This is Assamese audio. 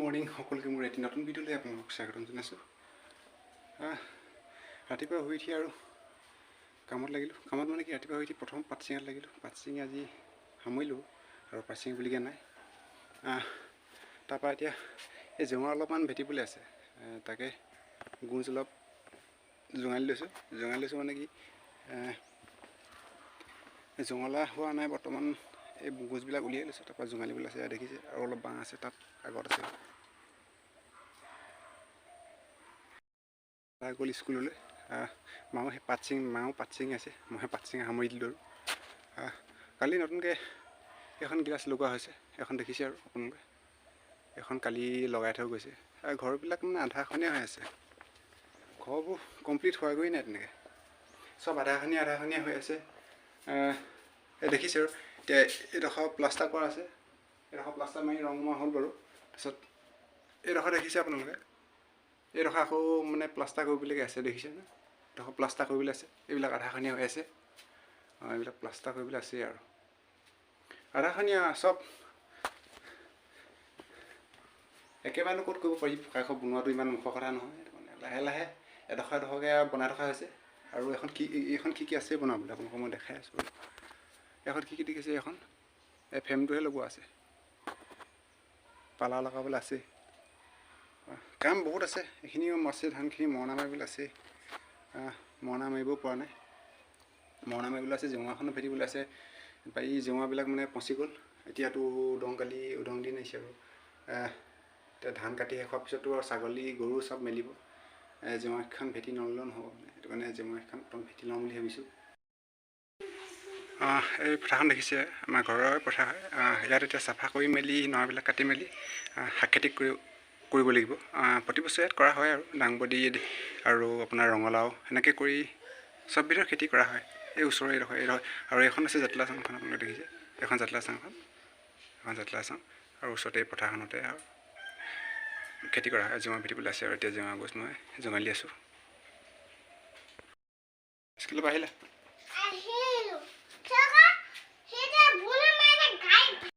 মৰ্নিং সকলোকে মোৰ এটি নতুন ভিডিঅ'লৈ আপোনালোকক স্বাগতম জনাইছোঁ। ৰাতিপুৱা শুই উঠি আৰু কামত লাগিলোঁ। কামত মানে কি, ৰাতিপুৱা শুই উঠি প্ৰথম পাত ছিঙাত লাগিলোঁ। পাত ছিঙি আজি সামৰিলোঁ আৰু পাত ছিঙিবলগীয়া নাই। তাৰপৰা এতিয়া এই জোঙা অলপমান ভেটিবলৈ আছে, তাকে গুঁজ অলপ জোঙালি লৈছোঁ মানে কি, জোঙলা হোৱা নাই বৰ্তমান। এই গুঁজবিলাক উলিয়াই লৈছোঁ, তাৰপৰা জোঙালিবলৈ আছে। দেখিছে আৰু অলপ বাঁহ আছে তাত, আগত আছে। তাই গ'ল স্কুললৈ। মাও পাত ছিঙি আছে, মই পাত ছিঙি সামৰি দিলোঁ আৰু কালি নতুনকৈ এখন গিলাচ লগোৱা হৈছে। এখন দেখিছে আৰু আপোনালোকে, এখন কালি লগাই থৈ গৈছে। ঘৰবিলাক মানে আধাখনীয়া হৈ আছে, ঘৰবোৰ কমপ্লিট হোৱাগৈ নাই তেনেকৈ, চব আধাখনীয়া হৈ আছে। এই দেখিছে আৰু এতিয়া এইডোখৰ প্লাষ্টাৰ কৰা আছে, এইডোখৰ প্লাষ্টাৰ মাৰি ৰং মৰা হ'ল বাৰু। তাৰপিছত এইডোখৰ দেখিছে আপোনালোকে, এইডোখৰ আকৌ মানে প্লাষ্টাৰ কৰিবলগীয়া আছে, দেখিছেনে? এইডোখৰ প্লাষ্টাৰ কৰিবলৈ আছে। এইবিলাক আধাখনীয়া হৈ আছে, এইবিলাক প্লাষ্টাৰ কৰিবলৈ আছেই আৰু আধাখনীয়া চব। একেবাৰেনো ক'ত কৰিব পাৰি, পকাঘৰ বনোৱাটো ইমান মুখৰ কথা নহয়। সেইটো মানে লাহে লাহে এডোখৰকৈ বনাই থকা হৈছে। আৰু এইখন কি আছেই বনাবলৈ, আপোনালোকক মই দেখাই আছোঁ। এখন কি দেখিছে, এখন এই ফ্ৰেমটোহে লগোৱা আছে, পালা লগাবলৈ আছেই। কাম বহুত আছে, এইখিনিও আছে। ধানখিনি মৰণা মাৰিবলৈ আছেই, মৰণা মাৰিবও পৰা নাই। মৰণা মাৰিবলৈ আছে, জোঙাখনো ভেটিবলৈ আছে। বাৰী জোঙাবিলাক মানে পচি গ'ল। এতিয়াতো উদং দিন আহিছে আৰু এতিয়া ধান কাটি শেষ হোৱাৰ পিছতো আৰু ছাগলী গৰু চব মেলিব। জোঙাখন ভেটি নল'লেও নহ'ব মানে, সেইটো কাৰণে জোঙাখন প্ৰথম ভেটি লওঁ বুলি ভাবিছোঁ। এই পথাৰখন দেখিছে, আমাৰ ঘৰৰ পথাৰ হয়। ইয়াত এতিয়া চাফা কৰি মেলি নৰাবিলাক কাটি মেলি শাক খেতি কৰিব লাগিব। প্ৰতি বছৰে ইয়াত কৰা হয় আৰু দাংবডি আৰু আপোনাৰ ৰঙালাও সেনেকৈ কৰি চববিধৰ খেতি কৰা হয়। এই ওচৰৰ এইডোখৰ আৰু এইখন আছে জাতিলাও চাংখন, আপোনালোকে দেখিছে। এখন জাতিলাও চাংখন, আৰু ওচৰতে এই পথাৰখনতে আৰু খেতি কৰা হয়। জোঙা ভেটিবলৈ আছে আৰু এতিয়া জোঙা গছ মই জোঙালি আছোঁ। স্কুলৰ পৰা আহিলা?